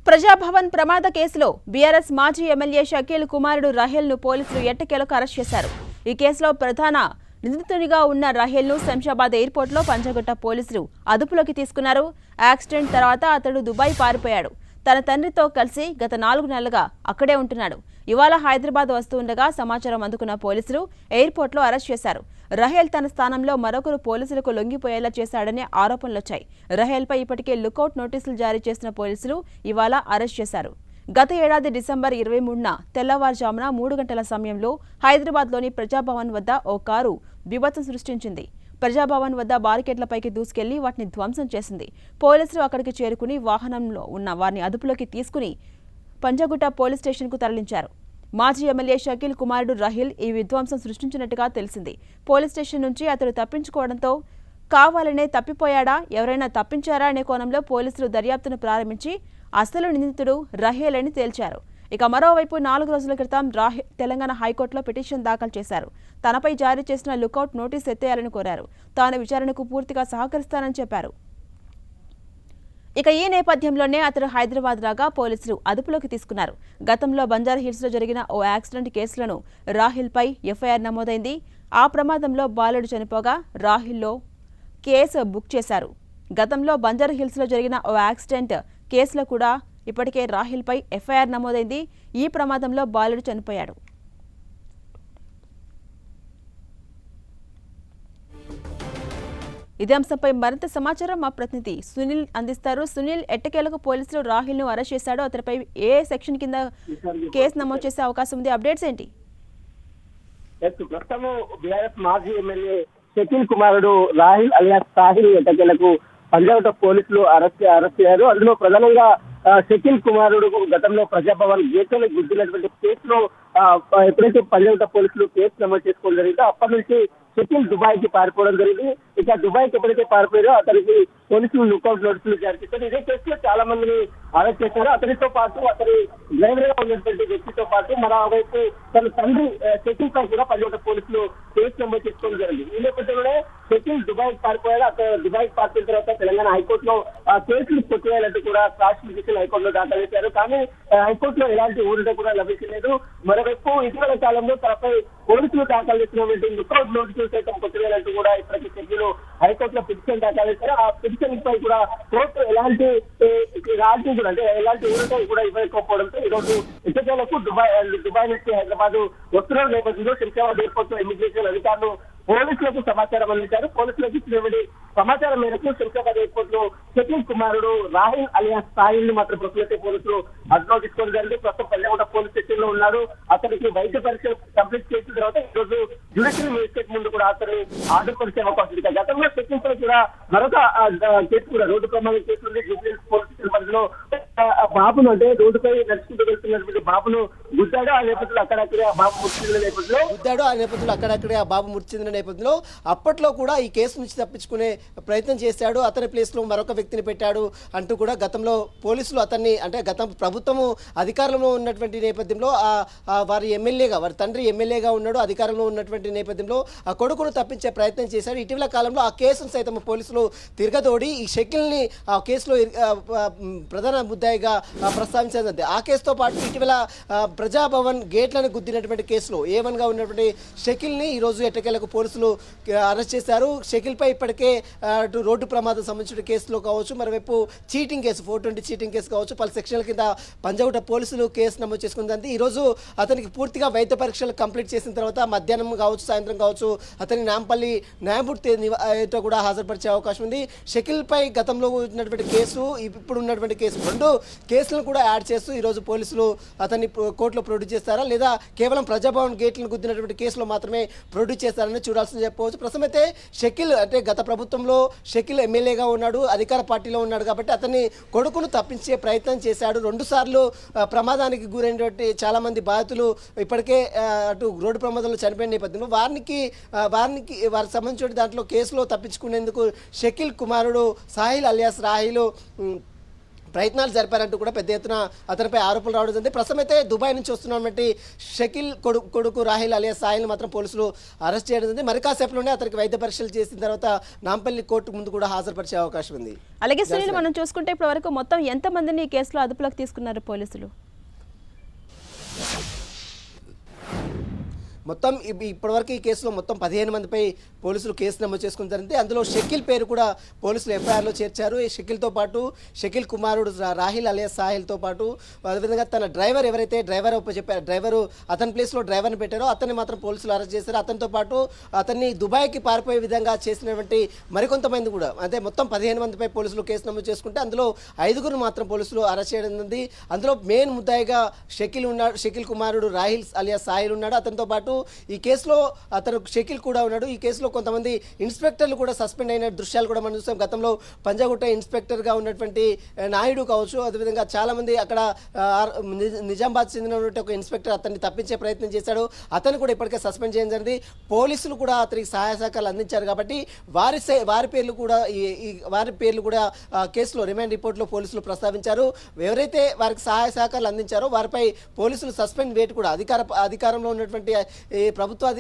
ప్రజాభవన్ ప్రమాద కేసులో బీఆర్ఎస్ మాజీ ఎమ్మెల్యే షకీల్ కుమారుడు రాహెల్ను పోలీసులు ఎట్టకేలకు అరెస్ట్ చేశారు. ఈ కేసులో ప్రధాన నిందితుడిగా ఉన్న రాహెల్ను శంషాబాద్ ఎయిర్పోర్ట్లో పంజాగుట్ట పోలీసులు అదుపులోకి తీసుకున్నారు. యాక్సిడెంట్ తర్వాత అతడు దుబాయ్ పారిపోయాడు. తన తండ్రితో కలిసి గత 4 నెలలుగా అక్కడే ఉంటున్నాడు. ఇవాళ హైదరాబాద్ వస్తుండగా సమాచారం అందుకున్న పోలీసులు ఎయిర్పోర్ట్లో అరెస్ట్ చేశారు. రహేల్ తన స్థానంలో మరొకరు పోలీసులకు లొంగిపోయేలా చేశాడనే ఆరోపణలొచ్చాయి. రహేల్పై ఇప్పటికే లుకౌట్ నోటీసులు జారీ చేసిన పోలీసులు ఇవాళ అరెస్ట్ చేశారు. గత ఏడాది డిసెంబర్ 23న తెల్లవారుజామున 3 గంటల సమయంలో హైదరాబాద్లోని ప్రజాభవన్ వద్ద ఓ కారు బీభత్సం సృష్టించింది. ప్రజాభవన్ వద్ద బారికేడ్లపైకి దూసుకెళ్లి వాటిని ధ్వంసం చేసింది. పోలీసులు అక్కడికి చేరుకుని వాహనంలో ఉన్న వారిని అదుపులోకి తీసుకుని పంజాగుట్ట పోలీస్ స్టేషన్కు తరలించారు. మాజీ ఎమ్మెల్యే షకీల్ కుమారుడు రాహెల్ ఈ విధ్వంసం సృష్టించినట్టుగా తెలిసింది. పోలీస్ స్టేషన్ నుంచి అతడు తప్పించుకోవడంతో కావాలనే తప్పిపోయాడా, ఎవరైనా తప్పించారా అనే కోణంలో పోలీసులు దర్యాప్తును ప్రారంభించి అసలు నిందితుడు రహేల్ అని తేల్చారు. ఇక మరోవైపు 4 రోజుల క్రితం రాహెల్ తెలంగాణ హైకోర్టులో పిటిషన్ దాఖలు చేశారు. తనపై జారీ చేసిన లుకౌట్ నోటీస్ ఎత్తేయాలని కోరారు. తాను విచారణకు పూర్తిగా సహకరిస్తానని చెప్పారు. ఇక ఈ నేపథ్యంలోనే అతడు హైదరాబాద్ రాగా పోలీసులు అదుపులోకి తీసుకున్నారు. గతంలో బంజారాహిల్స్లో జరిగిన ఓ యాక్సిడెంట్ కేసులను రాహెల్పై ఎఫ్ఐఆర్ నమోదైంది. ఆ ప్రమాదంలో బాలుడు చనిపోగా రాహెల్లో కేసు బుక్ చేశారు. గతంలో బంజారాహిల్స్లో జరిగిన ఓ యాక్సిడెంట్ కేసులో కూడా ఇప్పటికే రాహెల్పై ఎఫ్ఐఆర్ నమోదైంది. ఈ ప్రమాదంలో బాలుడు చనిపోయాడు. ఇదే అంశంపై మరింత సమాచారం మా ప్రతినిధి సునీల్ అందిస్తారు. సునీల్, ఎట్టకేలకు పోలీసులు రాహెల్ను అరెస్ట్ చేశాడు. అతనిపై ఏ సెక్షన్ కింద కేసు నమోదు చేసే అవకాశం ఉంది? అప్డేట్స్ ఏంటి? ప్రస్తుతం బీఆర్ఎస్ మాజీ ఎమ్మెల్యే షకీల్ కుమారుడు రాహెల్ అలియాస్ సాహిల్ ఎట్టకేలకు పంజాగుట్ట పోలీసులు అరెస్ట్ చేశారు. అందులో ప్రధానంగా షకీల్ కుమారుడు గతంలో ప్రజాభవన్ గేట్లను గుద్దినటువంటి కేసులో ఎప్పుడైతే పంజాగుట్ట పోలీసులు కేసు నమోదు చేసుకోవడం జరిగిందో అప్పటి నుంచి షకీల్ దుబాయ్ కి పారిపోవడం జరిగింది. ఇక దుబాయ్ కి ఎప్పుడైతే పారిపోయారో అతనికి పోలీసులు లుకౌట్ నోటీసులు జారీ చేశారు. ఇదే కేసులో చాలా మందిని అరెస్ట్ చేశారు. అతనితో పాటు అతని డ్రైవర్ గా ఉన్నటువంటి వ్యక్తితో పాటు మరోవైపు తన తండ్రి షకీల్ పై కూడా పంజాగుట్ట పోలీసులు కేసు నమోదు చేసుకోవడం జరిగింది. ఈ నేపథ్యంలోనే షకీల్ దుబాయ్ పారిపోయాడు. అతను దుబాయ్ పారిపోయిన తర్వాత తెలంగాణ హైకోర్టులో కేసులు కొట్టివేయాలంటూ కూడా క్రాస్ పిటిషన్ హైకోర్టులో దాఖలు చేశారు. కానీ హైకోర్టులో ఎలాంటి ఊరిట కూడా లభించలేదు. మరోవైపు ఇటీవల కాలంలో తనపై పోలీసులు దాఖలు చేసినటువంటి లుకౌట్ నోటీసులు సైతం కొట్టివేయాలంటూ కూడా ఇప్పటికీ షకీల్ హైకోర్టులో పిటిషన్ దాఖలు చేశారు. ఆ పిటిషన్ పై కూడా కోర్టు ఎలాంటి కూడా అంటే ఎలాంటి ఊరిట కూడా ఇవ్వకపోవడంతో ఈరోజు ఇటకేలకు దుబాయ్ నుంచి హైదరాబాద్ వస్తున్న నేపథ్యంలో శంషాబాద్ ఎయిర్పోర్ట్ లో ఇమిగ్రేషన్ అధికారులు పోలీసులకు సమాచారం అందించారు. పోలీసులకు ఇచ్చినటువంటి సమాచారం మేరకు శంషాబాద్ ఎయిర్పోర్ట్ లో షకీల్ కుమారుడు రాహెల్ అలియాస్ సాహిల్ ని మాత్రం ప్రస్తుతం పోలీసులు అదుపులో తీసుకోవడం జరిగింది. ప్రస్తుతం పంజాగుట్ట పోలీస్ స్టేషన్ లో ఉన్నారు. అతనికి వైద్య పరీక్ష కంప్లీట్ చేసిన తర్వాత ఈరోజు జ్యుడిషియల్ మేజిస్ట్రేట్ ముందు కూడా అతను ఆర్డర్ పరిచే అవకాశం ఉంది. గతంలో షకీల్ పై కూడా మరొక కేసు కూడా రోడ్డు ప్రమాదం కేసు ఉంది. జూబ్లీహిల్స్ పోలీస్ స్టేషన్ పరిధిలో బాబును అంటే రోడ్డుపై నడుచుకుంటూ వెళ్తున్నటువంటి బాబును గుద్దాడు. ఆ నేపథ్యంలో అక్కడక్కడే ఆ బాబు మృతి చెందిన నేపథ్యంలో అప్పట్లో కూడా ఈ కేసు నుంచి తప్పించుకునే ప్రయత్నం చేశాడు. అతని ప్లేస్ లో మరొక వ్యక్తిని పెట్టాడు అంటూ కూడా గతంలో పోలీసులు అతన్ని అంటే గతం ప్రభుత్వము అధికారంలో ఉన్నటువంటి నేపథ్యంలో వారి ఎమ్మెల్యేగా వారి తండ్రి ఎమ్మెల్యేగా ఉన్నాడు. అధికారంలో ఉన్నటువంటి నేపథ్యంలో ఆ కొడుకును తప్పించే ప్రయత్నం చేశాడు. ఇటీవల కాలంలో ఆ కేసును సైతం పోలీసులు తిరగదోడి ఈ షకీల్ని ఆ కేసులో ప్రధాన ముద్దాయిగా ప్రస్తావించారు. ఆ కేసుతో పాటు ఇటీవల ప్రజాభవన్ గేట్లను గుద్దినటువంటి కేసులో A1 గా ఉన్నటువంటి షకీల్ని ఈరోజు ఎట్టకేలకు పోలీసులు అరెస్ట్ చేశారు. షకీల్ పై ఇప్పటికే రోడ్డు ప్రమాదం సంబంధించిన కేసులో కావచ్చు, మరోవైపు చీటింగ్ కేసు 420 చీటింగ్ కేసు కావచ్చు, పలు సెక్షన్ల కింద పంజాగుట్ట పోలీసులు కేసు నమోదు చేసుకుంది. ఈరోజు అతనికి పూర్తిగా వైద్య పరీక్షలు కంప్లీట్ చేసిన తర్వాత మధ్యాహ్నం కావచ్చు, సాయంత్రం కావచ్చు అతని నాంపల్లి న్యాయమూర్తి కూడా హాజరుపరిచే అవకాశం ఉంది. షకీల్ పై గతంలో ఉన్నటువంటి కేసు, ఇప్పుడు ఉన్నటువంటి కేసు, 2 కేసులను కూడా యాడ్ చేస్తూ ఈరోజు పోలీసులు అతన్ని కోర్టులో ప్రొడ్యూస్ చేస్తారా లేదా కేవలం ప్రజాభవన్ గేట్లను గుద్దినటువంటి కేసులో మాత్రమే ప్రొడ్యూస్ చేస్తారని చూడాల్సింది చెప్పవచ్చు. ప్రస్తుతం అయితే షకీల్ అంటే గత ప్రభుత్వంలో షకీల్ ఎమ్మెల్యేగా ఉన్నాడు, అధికార పార్టీలో ఉన్నాడు కాబట్టి అతన్ని కొడుకును తప్పించే ప్రయత్నం చేశాడు. 2 సార్లు ప్రమాదానికి గురైనటువంటి చాలా మంది బాధితులు ఇప్పటికే అటు రోడ్డు ప్రమాదంలో చనిపోయిన నేపథ్యంలో వారికి సంబంధించిన దాంట్లో కేసులో తప్పించుకునేందుకు షకీల్ కుమారుడు సాహిల్ అలియాస్ రాహిల్ ప్రయత్నాలు జరిపారంటూ కూడా పెద్ద ఎత్తున అతనిపై ఆరోపణలు రావడం జరిగింది. ప్రస్తుతం అయితే దుబాయ్ నుంచి వస్తున్నటువంటి షకీల్ కొడుకు రాహిల్ అలియాస్ సాహిల్ని మాత్రం పోలీసులు అరెస్ట్ చేయడం జరిగింది. మరి కాసేపులోనే అతనికి వైద్య పరీక్షలు చేసిన తర్వాత నాంపల్లి కోర్టు ముందు కూడా హాజరుపరిచే అవకాశం ఉంది. అలాగే సునీల్, మనం చూసుకుంటే ఇప్పటి వరకు మొత్తం ఎంతమందిని ఈ కేసులో అదుపులోకి తీసుకున్నారు పోలీసులు? మొత్తం ఇప్పటివరకు ఈ కేసులో మొత్తం 15 మందిపై పోలీసులు కేసు నమోదు చేసుకుని జరిగింది. అందులో షకీల్ పేరు కూడా పోలీసులు ఎఫ్ఐఆర్లో చేర్చారు. ఈ షకీల్తో పాటు షకీల్ కుమారుడు రాహిల్ అలియాస్ సాహిల్తో పాటు అదేవిధంగా తన డ్రైవర్ ఎవరైతే డ్రైవరు అతని ప్లేస్లో డ్రైవర్ని పెట్టారో అతన్ని మాత్రం పోలీసులు అరెస్ట్ చేశారు. అతనితో పాటు అతన్ని దుబాయ్కి పారిపోయే విధంగా చేసినటువంటి మరికొంతమంది కూడా అంటే మొత్తం 15 మందిపై పోలీసులు కేసు నమోదు చేసుకుంటే అందులో 5గురు మాత్రం పోలీసులు అరెస్ట్ చేయడం జరిగింది. అందులో మెయిన్ ముద్దాయిగా షకీల్ కుమారుడు రాహిల్ అలియాస్ సాహిల్ ఉన్నాడు. అతనితో పాటు ఈ కేసులో అతను షకీల్ కూడా ఉన్నాడు. ఈ కేసులో కొంతమంది ఇన్స్పెక్టర్లు కూడా సస్పెండ్ అయిన దృశ్యాలు కూడా మనం చూస్తాం. గతంలో పంజాగుట్ట ఇన్స్పెక్టర్గా ఉన్నటువంటి నాయుడు కావచ్చు, అదేవిధంగా చాలామంది అక్కడ నిజామాబాద్ చెందినటువంటి ఒక ఇన్స్పెక్టర్ అతన్ని తప్పించే ప్రయత్నం చేశాడు. అతను కూడా ఇప్పటికే సస్పెండ్ చేయడం జరిగింది. పోలీసులు కూడా అతనికి సహాయ సహకారాలు అందించారు కాబట్టి వారి పేర్లు కూడా కేసులో రిమాండ్ రిపోర్ట్లో పోలీసులు ప్రస్తావించారు. ఎవరైతే వారికి సహాయ సహకారాలు అందించారో వారిపై పోలీసులు సస్పెండ్ వేటు కూడా అధికారంలో ఉన్నటువంటి ఈ ప్రభుత్వ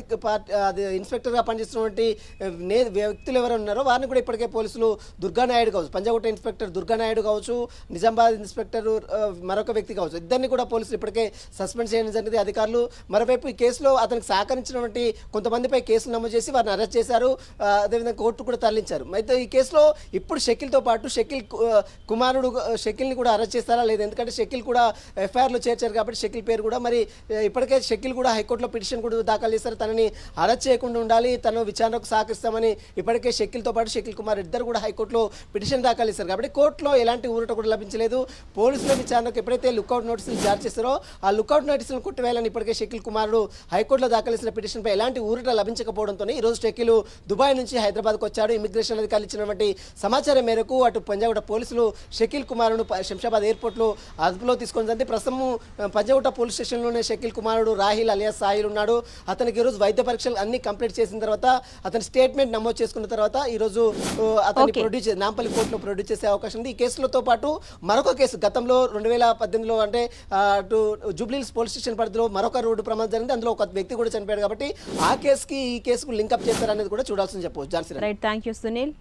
ఇన్స్పెక్టర్గా పనిచేస్తున్నటువంటి వ్యక్తులు ఎవరు ఉన్నారో వారిని కూడా ఇప్పటికే పోలీసులు దుర్గానాయుడు కావచ్చు, పంజాగుట్ట ఇన్స్పెక్టర్ దుర్గానాయుడు కావచ్చు, నిజామాబాద్ ఇన్స్పెక్టర్ మరొక వ్యక్తి కావచ్చు, ఇద్దరిని కూడా పోలీసులు ఇప్పటికే సస్పెండ్ చేయడం జరిగింది అధికారులు. మరోవైపు ఈ కేసులో అతనికి సహకరించినటువంటి కొంతమందిపై కేసులు నమోదు చేసి వారిని అరెస్ట్ చేశారు. అదేవిధంగా కోర్టు కూడా తరలించారు. అయితే ఈ కేసులో ఇప్పుడు షకీల్తో పాటు షకీల్ని కూడా అరెస్ట్ చేస్తారా లేదు, ఎందుకంటే షకీల్ కూడా ఎఫ్ఐఆర్లో చేర్చారు కాబట్టి షకీల్ పేరు కూడా మరి ఇప్పటికే షకీల్ కూడా హైకోర్టులో పిటిషన్ కూడా దాఖలు చేశారు. తనని అరెస్ట్ చేయకుండా ఉండాలి, తను విచారణకు సహకరిస్తామని ఇప్పటికే షకీల్తో పాటు షకీల్ కుమార్ ఇద్దరు కూడా హైకోర్టులో పిటిషన్ దాఖలు చేశారు. కాబట్టి కోర్టులో ఎలాంటి ఊరట కూడా లభించలేదు. పోలీసుల విచారణకు ఎప్పుడైతే లుకౌట్ నోటీసులు జారీ చేస్తారో ఆ లుకౌట్ నోటీసులను కొట్టివేయాలని ఇప్పటికే షకీల్ కుమారుడు హైకోర్టులో దాఖలు చేసిన పిటిషన్పై ఎలాంటి ఊరట లభించకపోవడంతో ఈరోజు షకీల్ దుబాయ్ నుంచి హైదరాబాద్కు వచ్చాడు. ఇమిగ్రేషన్ అధికారులు ఇచ్చినటువంటి సమాచారం మేరకు అటు పంజాగుట్ట పోలీసులు షకీల్ కుమారుడు శంషాబాద్ ఎయిర్పోర్ట్లో అదుపులో తీసుకొని జరిగింది. ప్రస్తుతం పంజాగుట్ట పోలీస్ స్టేషన్లోనే షకీల్ కుమారుడు రాహిల్ అలియాస్ సాహిల్ ఉన్నాడు. అతనికి ఈరోజు వైద్య పరీక్షలు అన్ని కంప్లీట్ చేసిన తర్వాత అతని స్టేట్మెంట్ నమోదు చేసుకున్న తర్వాత ఈరోజు అతన్ని నాంపల్లి కోర్టులో ప్రొడ్యూస్ చేసే అవకాశం ఉంది. ఈ కేసులతో పాటు మరొక కేసు గతంలో 2018లో అంటే అటు జూబ్లీహిల్స్ పోలీస్ స్టేషన్ పరిధిలో మరొక రోడ్డు ప్రమాదం జరిగింది. అందులో ఒక వ్యక్తి కూడా చనిపోయాడు. కాబట్టి ఆ కేసుకి ఈ కేసుకు లింకప్ చేస్తారనేది కూడా చూడాల్సింది చెప్పవచ్చు. Right, thank you Sunil.